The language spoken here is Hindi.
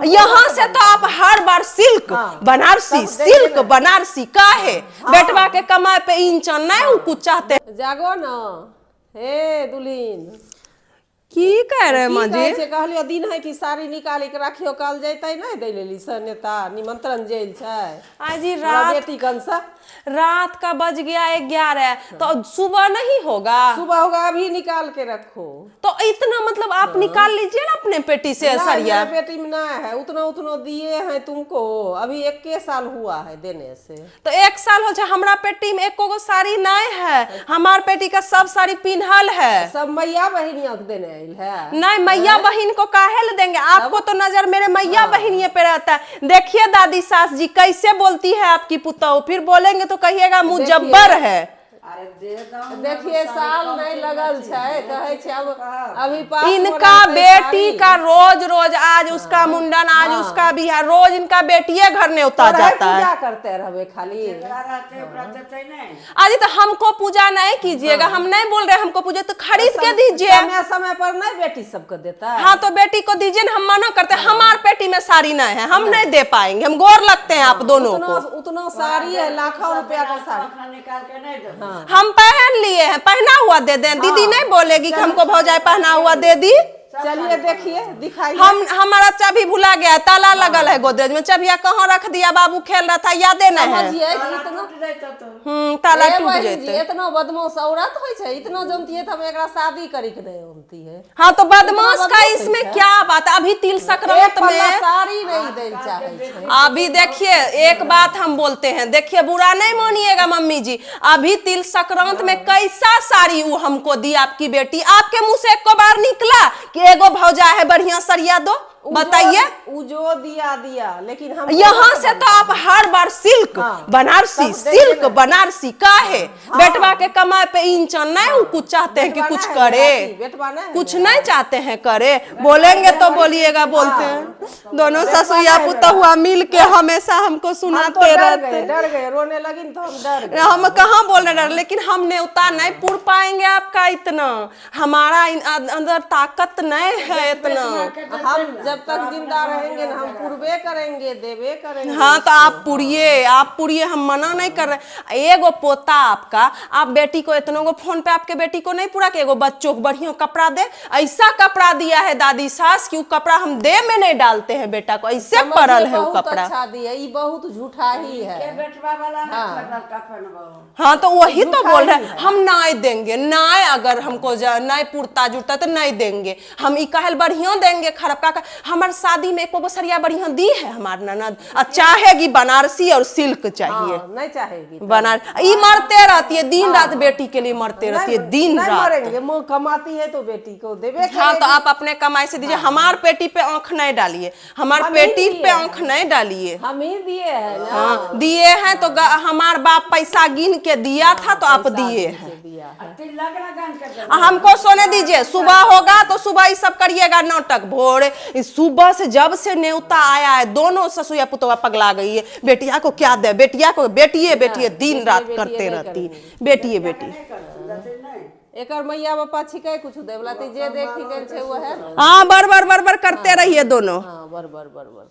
यहाँ से तो आप हर बार सिल्क बनारसी सिल्क बनारसी का है बेटवा के कमाए पे इंचन नहीं कुछ चाहते। जागो ना हे दुल्हीन की कह रहे माँ जी? कहलियो दिन है कि साड़ी निकाली के रखियो कल जैते नहीं दे लेली स नेता निमंत्रण जेल छै आज जी रात बेटी कंसा रात का बज गया 11 तो सुबह नहीं होगा? सुबह होगा अभी निकाल के रखो। तो इतना मतलब आप निकाल लीजिए ना अपने पेटी से सरिया। पेटी में ना है उतना उतना दिए हैं तुमको अभी 21 साल हुआ है देने से। तो 1 साल हो जाए हमारा पेटी में एको गो साड़ी नहीं है हमार पेटी का सब साड़ी पिन्हल है। सब मैया बहनिया देने आइल है। नहीं मैया बहन को काहे ले देंगे आपको तो नजर मेरे मैया बहनिये पे रहता है। देखिए दादी सास जी कैसे बोलती है आपकी पुतौ फिर बोलेंगे तो कहिएगा मुँह जब्बर है। देखिए साल नहीं लगल है कहे छे अब अभी पास इनका बेटी का रोज रोज आज उसका मुंडन आज उसका बिहार रोज इनका बेटिये घर ने उतार जाता है। क्या करते रहे खाली आज तो हमको पूजा नहीं कीजिएगा हम नहीं बोल रहे हमको पूजा तो खरीद के दीजिए। समय समय पर नहीं बेटी सबको देता है। हाँ तो बेटी को दीजिए ना हम मना करते हैं हमार पेटी में साड़ी नहीं है हम नहीं दे पाएंगे हम गौर लगते हैं आप दोनों को। उतना साड़ी है लाखों रुपया का साड़ी हम पहन लिए हैं पहना हुआ दे दें। दीदी नहीं बोलेगी कि हमको भौजाई पहना हुआ दे दी। चलिए देखिए दिखाइए। हमारा चाबी भुला गया ताला लगल है गोदरेज में चबिया कहाँ रख दिया बाबू खेल रहा था यादे नहीं है। ताला टूट जाते इतना बदमाश औरत हो छै इतना जानती है तो हम एकरा शादी करी के नहीं जानती है। हाँ तो बदमाश का इसमें क्या बात अभी तिल संक्रांत में साड़ी नहीं दे चाहे। अभी देखिए एक बात हम बोलते हैं देखिए बुरा नहीं मानिएगा मम्मी जी अभी तिल संक्रांत में कैसा साड़ी वो हमको दी आपकी बेटी आपके मुंह से एक बार निकला कि एगो भौजा है बढ़िया सरिया दो बताइए। जो दिया लेकिन हम यहाँ से तो आप हर बार सिल्क बनारसी सिल्क बनारसी का है बेटवा के कमाए पे इंचन नहीं कुछ चाहते हैं कि कुछ करे कुछ नहीं चाहते हैं करे बोलेंगे तो बोलिएगा बोलते हैं। दोनों ससुया पुतहुआ मिल के हमेशा हमको सुनाते रहते डर गए रोने लगी तो हम डर गए। हम कहाँ बोलने डर लेकिन हम न्योता नहीं पूर पाएंगे आपका इतना हमारा अंदर ताकत नहीं है इतना। हम जब तक जिंदा रहेंगे ना हम पूर्वे करेंगे देवे करेंगे। हाँ तो आप पुरिये हम मना नहीं कर रहे। एगो पोता आपका आप बेटी को इतनों को फोन पे आपके बेटी को नहीं पूरा कि एगो बच्चों को बढ़िया कपड़ा दे ऐसा कपड़ा दिया है दादी सास की वो कपड़ा हम दे में नहीं डालते हैं बेटा को ऐसे पड़ल है वो कपड़ा। अच्छा दिया ये बहुत झूठा ही है। हाँ तो वही तो बोल रहे हम नहीं देंगे नहीं अगर हमको नहीं पुरता जुड़ता तो नहीं देंगे हम ई कहल बढ़िया देंगे खराब का हमारे शादी में एक सरिया बढ़िया दी है हमारी ननद चाहेगी बनारसी और सिल्क चाहिए। नहीं चाहेगी ये मरते रहती है दिन रात बेटी के लिए मरते रहती है दिन रात कमाती है तो बेटी को देवे। हाँ तो आप अपने कमाई से दीजिए हमार पेटी पे आंख नहीं डालिए हमार पेटी पे आंख नहीं डालिए। हम ही दिए हैं। हाँ दिए हैं तो हमार बाप पैसा गिन के दिया था तो आप दिए हैं। हमको सोने दीजिए सुबह होगा तो सुबह ही सब करिएगा नाटक भोर सुबह से जब से न्योता आया है दोनों ससुया पुतवा पगला गई है बेटिया को क्या दे बेटिया को बेटिए दिन रात करते रहती बेटिए बेटी एक मैया बापा छिके कुछ देवला जे देखी गए छे वो है। हाँ बर करते रहिए दोनों। हाँ बर